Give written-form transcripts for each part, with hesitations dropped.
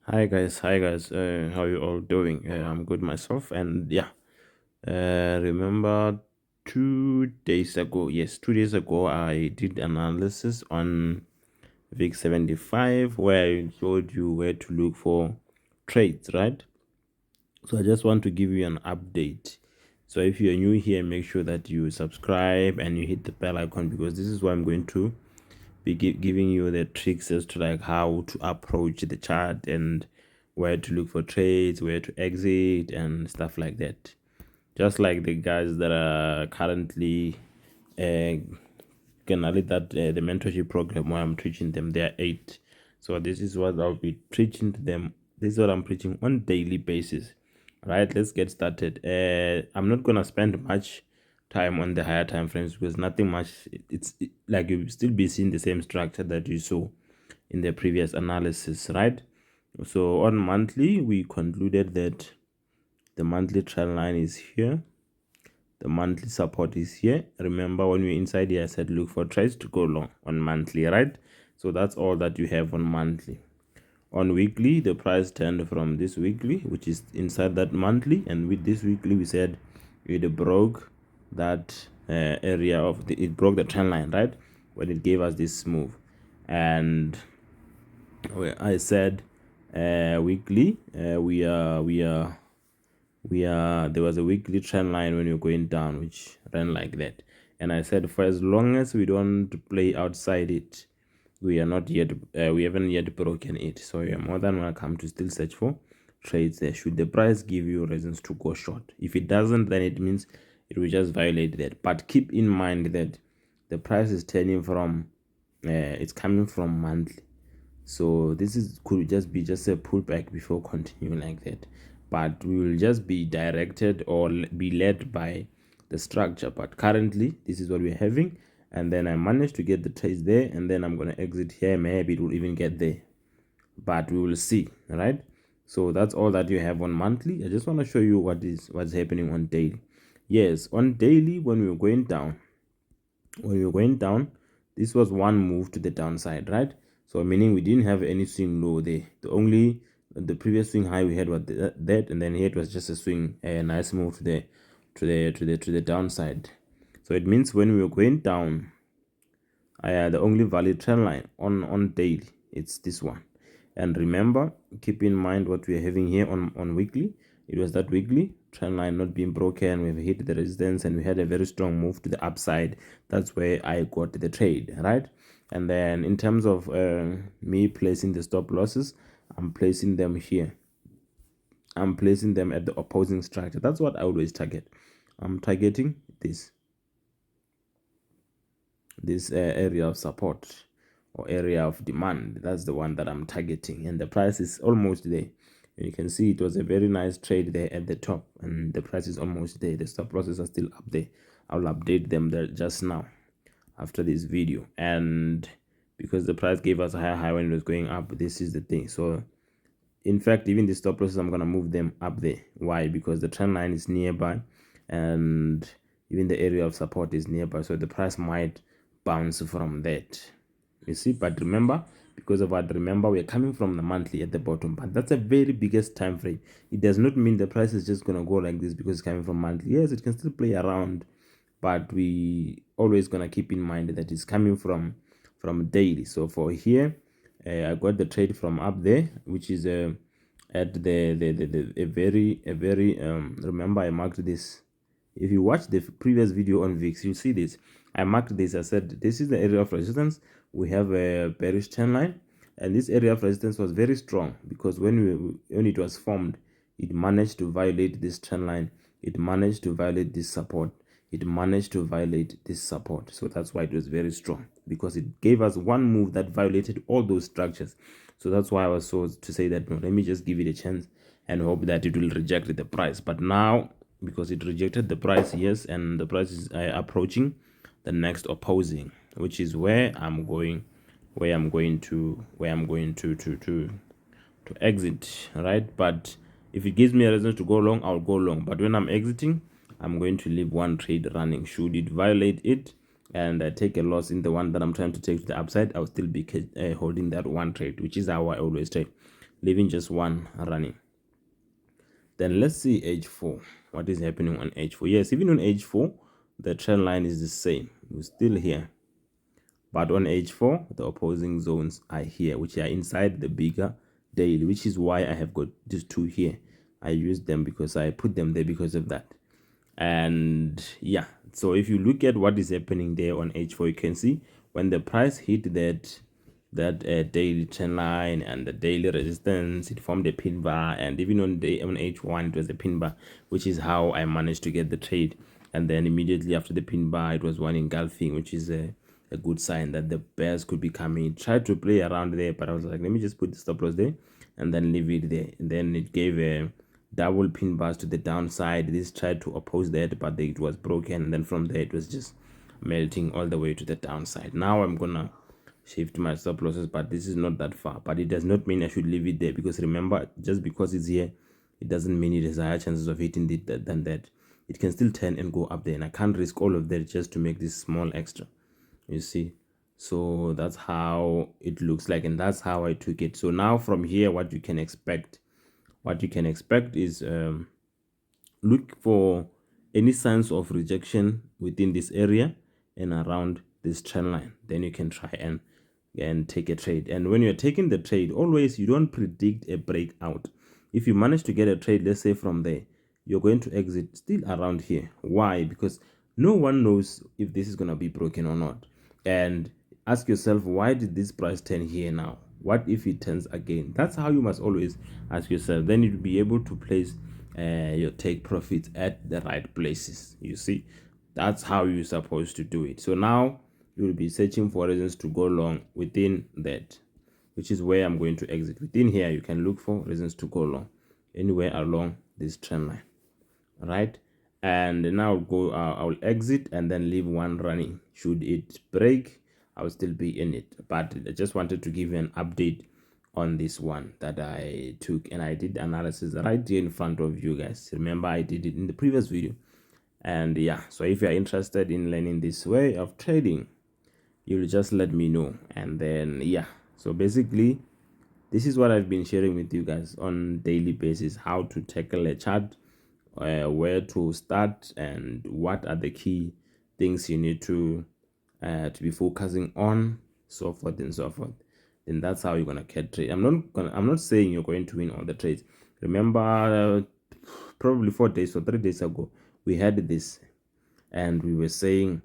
Hi guys, how you all doing? I'm good myself, and yeah, remember 2 days ago, yes, 2 days ago, I did analysis on VIX 75 where I showed you where to look for trades, right? So I just want to give you an update. So if you're new here, make sure that you subscribe and you hit the bell icon, because this is what I'm going to be giving you the tricks as to like how to approach the chart and where to look for trades, where to exit, and stuff like that. Just like the guys that are currently can only that the mentorship program where I'm teaching them, they are 8. So this is what I'll be preaching to them. This is what I'm preaching on daily basis. Right, let's get started. I'm not gonna spend much time on the higher time frames because nothing much. Like you'll still be seeing the same structure that you saw in the previous analysis, right? So on monthly, we concluded that the monthly trend line is here. The monthly support is here. Remember when we inside here, I said look for trades to go long on monthly, right? So that's all that you have on monthly. On weekly, the price turned from this weekly, which is inside that monthly, and with this weekly, we said it broke that area of it broke the trend line, right? When it gave us this move, and I said weekly, there was a weekly trend line when you're going down, which ran like that, and I said for as long as we don't play outside it, we are not yet we haven't yet broken it, so you're more than welcome to still search for trades there should the price give you reasons to go short. If it doesn't, then it means it will just violate that, but keep in mind that the price is turning from it's coming from monthly, so this is could just be just a pullback before continuing like that, but we will just be directed or be led by the structure. But currently this is what we're having, and then I managed to get the trades there, and then I'm going to exit here. Maybe it will even get there, but we will see. All right, so that's all that you have on monthly. I just want to show you what's happening on daily. Yes, on daily, when we were going down, this was one move to the downside, right? So meaning we didn't have any swing low there. The previous swing high we had was that, and then here it was just a swing, a nice move to the downside. So it means when we were going down, the only valid trend line on daily, it's this one. And remember, keep in mind what we're having here on weekly. It was that weekly trend line not being broken. We've hit the resistance and we had a very strong move to the upside. That's where I got the trade, right? And then in terms of me placing the stop losses, I'm placing them here. I'm placing them at the opposing structure. That's what I always target. I'm targeting this area of support or area of demand. That's the one that I'm targeting, and the price is almost there. You can see it was a very nice trade there at the top, and the price is almost there. The stop losses are still up there. I'll update them there just now after this video. And because the price gave us a higher high when it was going up, this is the thing. So in fact, even the stop losses, I'm going to move them up there. Why? Because the trend line is nearby, and even the area of support is nearby, so the price might bounce from that, you see. But remember, because of what, remember, we're coming from the monthly at the bottom, but that's a very biggest time frame. It does not mean the price is just going to go like this because it's coming from monthly. Yes, it can still play around, but we always going to keep in mind that it's coming from daily. So for here, I got the trade from up there, which is at a very remember, I marked this. If you watch the previous video on VIX, you'll see this. I marked this. I said this is the area of resistance. We have a bearish trend line, and this area of resistance was very strong because when it was formed, it managed to violate this trend line. It managed to violate this support. It managed to violate this support. So that's why it was very strong, because it gave us one move that violated all those structures. So that's why I was so to say that, no, let me just give it a chance and hope that it will reject the price. But now, because it rejected the price, yes, and the price is approaching the next opposing, which is where I'm going to exit, right? But if it gives me a reason to go long, I'll go long. But when I'm exiting, I'm going to leave one trade running. Should it violate it, and I take a loss in the one that I'm trying to take to the upside, I'll still be holding that one trade, which is how I always trade, leaving just one running. Then let's see H4. What is happening on H4? Yes, even on H4, the trend line is the same. We're still here. But on H4, the opposing zones are here, which are inside the bigger daily, which is why I have got these two here. I use them because I put them there because of that. And yeah, so if you look at what is happening there on H4, you can see when the price hit that daily trend line and the daily resistance, it formed a pin bar, and even on H1 it was a pin bar, which is how I managed to get the trade. And then immediately after the pin bar, it was one engulfing, which is a good sign that the bears could be coming. Tried to play around there, but I was like, let me just put the stop loss there and then leave it there. And then it gave a double pin bars to the downside. This tried to oppose that, but it was broken, and then from there it was just melting all the way to the downside. Now I'm gonna shift my stop losses, but this is not that far, but it does not mean I should leave it there, because remember, just because it's here, it doesn't mean it has higher chances of hitting it than that. It can still turn and go up there, and I can't risk all of that just to make this small extra, you see. So that's how it looks like, and that's how I took it. So now from here, what you can expect is look for any signs of rejection within this area and around this trend line. Then you can try and take a trade. And when you're taking the trade, always, you don't predict a breakout. If you manage to get a trade, let's say from there, you're going to exit still around here. Why? Because no one knows if this is going to be broken or not. And ask yourself, why did this price turn here now? What if it turns again? That's how you must always ask yourself. Then you'll be able to place your take profits at the right places. You see, that's how you're supposed to do it. So now you'll be searching for reasons to go long within that, which is where I'm going to exit. Within here, you can look for reasons to go long anywhere along this trend line. Right, and now I'll exit and then leave one running. Should it break, I'll still be in it, but I just wanted to give you an update on this one that I took, and I did analysis right here in front of you guys. Remember, I did it in the previous video. And yeah, so if you're interested in learning this way of trading, you'll just let me know. And then yeah, so basically this is what I've been sharing with you guys on daily basis, how to tackle a chart, where to start, and what are the key things you need to be focusing on, so forth and so forth. Then that's how you're gonna get trade. I'm not saying you're going to win all the trades. Remember, probably 4 days or 3 days ago, we had this, and we were saying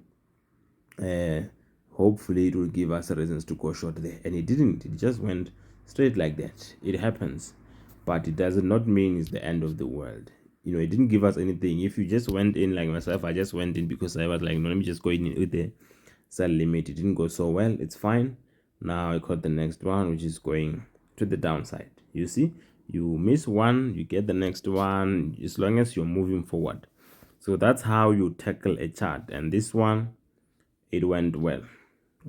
hopefully it will give us reasons to go short there, and it didn't. It just went straight like that. It happens, but it does not mean it's the end of the world. You know, it didn't give us anything. If you just went in like myself, I just went in because I was like, no, let me just go in with the sell limit. It didn't go so well, it's fine. Now I caught the next one, which is going to the downside. You see, you miss one, you get the next one, as long as you're moving forward. So that's how you tackle a chart, and this one, it went well.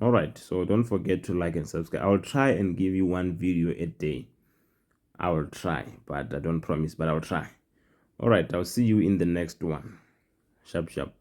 All right, so don't forget to like and subscribe. I'll try and give you one video a day. I will try, but I don't promise, but I'll try. All right, I'll see you in the next one. Sharp sharp.